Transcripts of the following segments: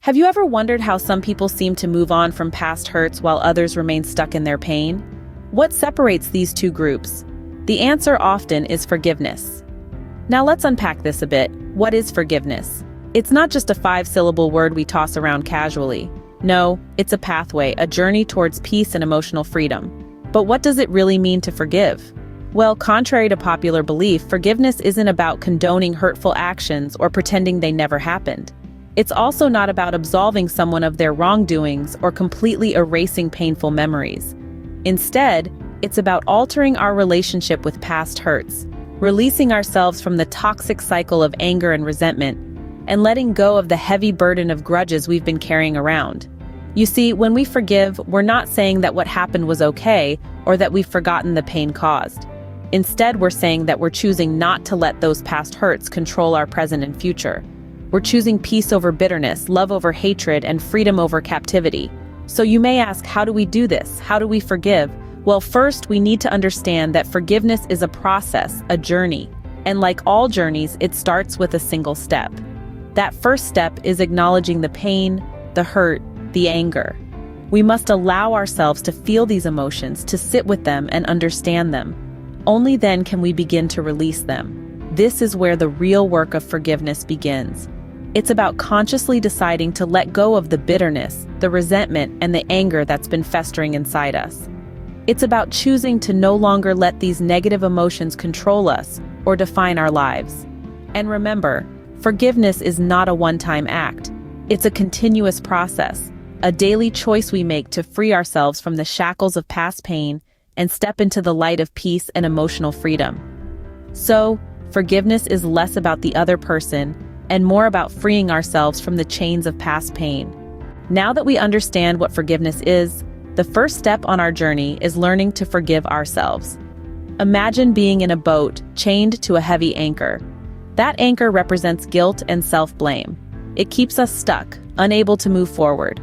Have you ever wondered how some people seem to move on from past hurts while others remain stuck in their pain? What separates these two groups? The answer often is forgiveness. Now let's unpack this a bit. What is forgiveness? It's not just a 5-syllable word we toss around casually. No, it's a pathway, a journey towards peace and emotional freedom. But what does it really mean to forgive? Well, contrary to popular belief, forgiveness isn't about condoning hurtful actions or pretending they never happened. It's also not about absolving someone of their wrongdoings or completely erasing painful memories. Instead, it's about altering our relationship with past hurts, releasing ourselves from the toxic cycle of anger and resentment, and letting go of the heavy burden of grudges we've been carrying around. You see, when we forgive, we're not saying that what happened was okay or that we've forgotten the pain caused. Instead, we're saying that we're choosing not to let those past hurts control our present and future. We're choosing peace over bitterness, love over hatred, and freedom over captivity. So you may ask, how do we do this? How do we forgive? Well, first, we need to understand that forgiveness is a process, a journey. And like all journeys, it starts with a single step. That first step is acknowledging the pain, the hurt, the anger. We must allow ourselves to feel these emotions, to sit with them and understand them. Only then can we begin to release them. This is where the real work of forgiveness begins. It's about consciously deciding to let go of the bitterness, the resentment, and the anger that's been festering inside us. It's about choosing to no longer let these negative emotions control us or define our lives. And remember, forgiveness is not a one-time act. It's a continuous process, a daily choice we make to free ourselves from the shackles of past pain and step into the light of peace and emotional freedom. So, forgiveness is less about the other person and more about freeing ourselves from the chains of past pain. Now that we understand what forgiveness is, the first step on our journey is learning to forgive ourselves. Imagine being in a boat chained to a heavy anchor. That anchor represents guilt and self-blame. It keeps us stuck, unable to move forward.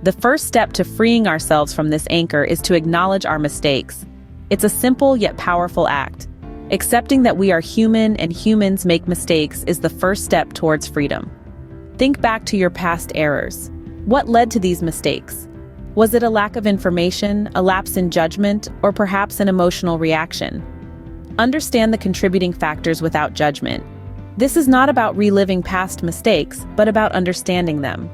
The first step to freeing ourselves from this anchor is to acknowledge our mistakes. It's a simple yet powerful act. Accepting that we are human and humans make mistakes is the first step towards freedom. Think back to your past errors. What led to these mistakes? Was it a lack of information, a lapse in judgment, or perhaps an emotional reaction? Understand the contributing factors without judgment. This is not about reliving past mistakes, but about understanding them.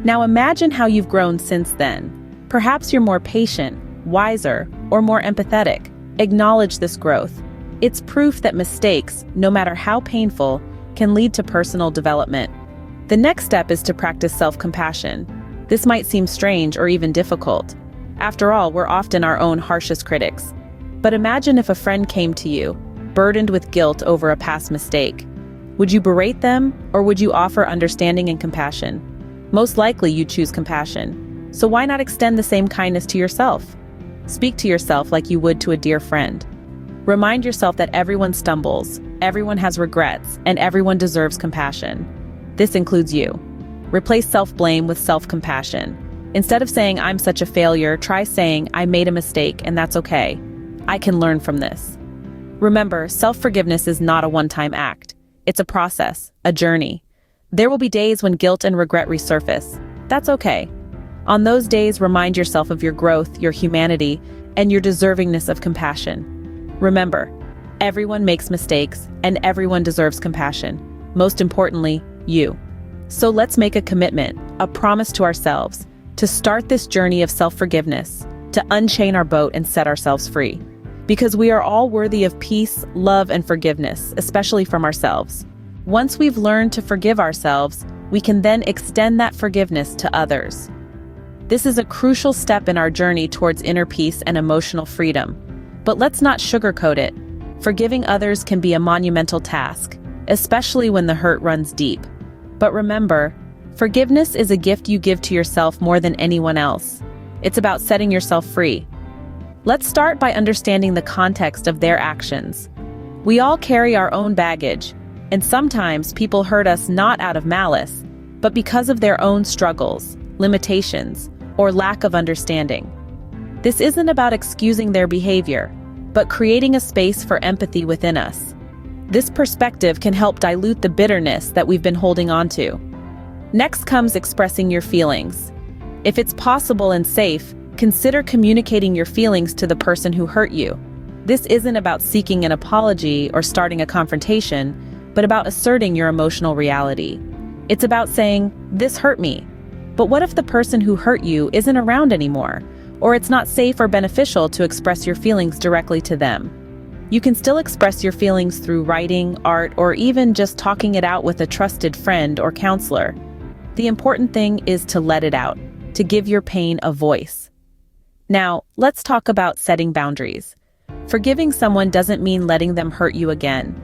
Now imagine how you've grown since then. Perhaps you're more patient, wiser, or more empathetic. Acknowledge this growth. It's proof that mistakes, no matter how painful, can lead to personal development. The next step is to practice self-compassion. This might seem strange or even difficult. After all, we're often our own harshest critics. But imagine if a friend came to you, burdened with guilt over a past mistake. Would you berate them, or would you offer understanding and compassion? Most likely you'd choose compassion. So why not extend the same kindness to yourself? Speak to yourself like you would to a dear friend. Remind yourself that everyone stumbles, everyone has regrets, and everyone deserves compassion. This includes you. Replace self-blame with self-compassion. Instead of saying, "I'm such a failure," try saying, "I made a mistake, and that's okay. I can learn from this." Remember, self-forgiveness is not a one-time act. It's a process, a journey. There will be days when guilt and regret resurface. That's okay. On those days, remind yourself of your growth, your humanity, and your deservingness of compassion. Remember, everyone makes mistakes, and everyone deserves compassion. Most importantly, you. So let's make a commitment, a promise to ourselves, to start this journey of self-forgiveness, to unchain our boat and set ourselves free. Because we are all worthy of peace, love, and forgiveness, especially from ourselves. Once we've learned to forgive ourselves, we can then extend that forgiveness to others. This is a crucial step in our journey towards inner peace and emotional freedom. But let's not sugarcoat it. Forgiving others can be a monumental task, especially when the hurt runs deep. But remember, forgiveness is a gift you give to yourself more than anyone else. It's about setting yourself free. Let's start by understanding the context of their actions. We all carry our own baggage, and sometimes people hurt us not out of malice, but because of their own struggles, limitations, or lack of understanding. This isn't about excusing their behavior, but creating a space for empathy within us. This perspective can help dilute the bitterness that we've been holding on to. Next comes expressing your feelings. If it's possible and safe, consider communicating your feelings to the person who hurt you. This isn't about seeking an apology or starting a confrontation, but about asserting your emotional reality. It's about saying, "This hurt me." But what if the person who hurt you isn't around anymore, or it's not safe or beneficial to express your feelings directly to them? You can still express your feelings through writing, art, or even just talking it out with a trusted friend or counselor. The important thing is to let it out, to give your pain a voice. Now, let's talk about setting boundaries. Forgiving someone doesn't mean letting them hurt you again.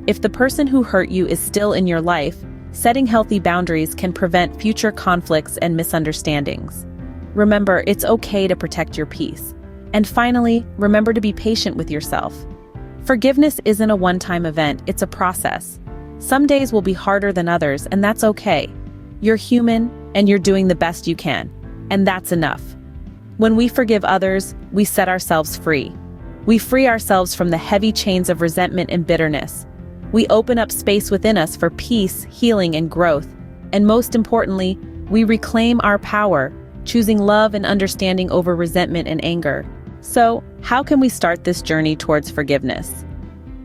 If the person who hurt you is still in your life, setting healthy boundaries can prevent future conflicts and misunderstandings. Remember, it's okay to protect your peace. And finally, remember to be patient with yourself. Forgiveness isn't a one-time event, it's a process. Some days will be harder than others, and that's okay. You're human, and you're doing the best you can, and that's enough. When we forgive others, we set ourselves free. We free ourselves from the heavy chains of resentment and bitterness. We open up space within us for peace, healing, and growth. And most importantly, we reclaim our power, choosing love and understanding over resentment and anger. So, how can we start this journey towards forgiveness?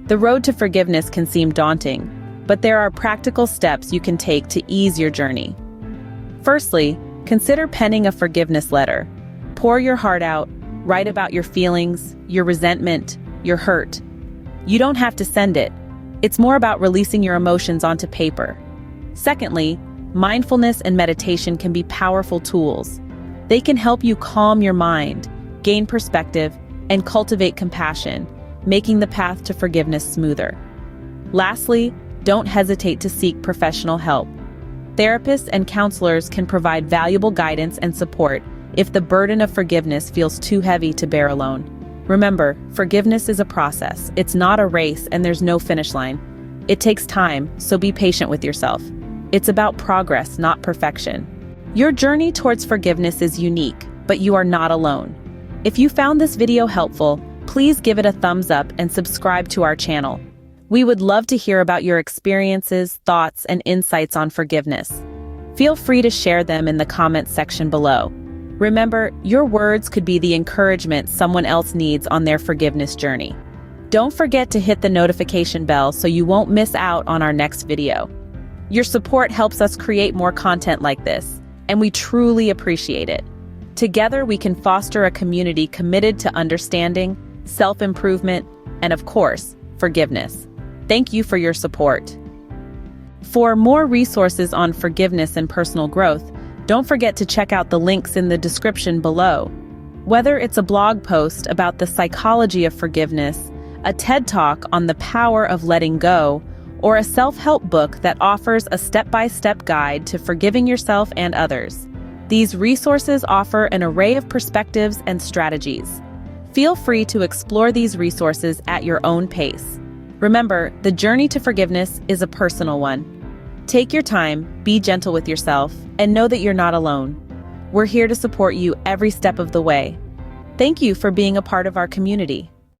The road to forgiveness can seem daunting, but there are practical steps you can take to ease your journey. Firstly, consider penning a forgiveness letter. Pour your heart out, write about your feelings, your resentment, your hurt. You don't have to send it. It's more about releasing your emotions onto paper. Secondly, mindfulness and meditation can be powerful tools. They can help you calm your mind, gain perspective, and cultivate compassion, making the path to forgiveness smoother. Lastly, don't hesitate to seek professional help. Therapists and counselors can provide valuable guidance and support if the burden of forgiveness feels too heavy to bear alone. Remember, forgiveness is a process. It's not a race, and there's no finish line. It takes time, so be patient with yourself. It's about progress, not perfection. Your journey towards forgiveness is unique, but you are not alone. If you found this video helpful, please give it a thumbs up and subscribe to our channel. We would love to hear about your experiences, thoughts, and insights on forgiveness. Feel free to share them in the comments section below. Remember, your words could be the encouragement someone else needs on their forgiveness journey. Don't forget to hit the notification bell so you won't miss out on our next video. Your support helps us create more content like this, and we truly appreciate it. Together, we can foster a community committed to understanding, self-improvement, and of course, forgiveness. Thank you for your support. For more resources on forgiveness and personal growth, don't forget to check out the links in the description below. Whether it's a blog post about the psychology of forgiveness, a TED Talk on the power of letting go, or a self-help book that offers a step-by-step guide to forgiving yourself and others, these resources offer an array of perspectives and strategies. Feel free to explore these resources at your own pace. Remember, the journey to forgiveness is a personal one. Take your time, be gentle with yourself, and know that you're not alone. We're here to support you every step of the way. Thank you for being a part of our community.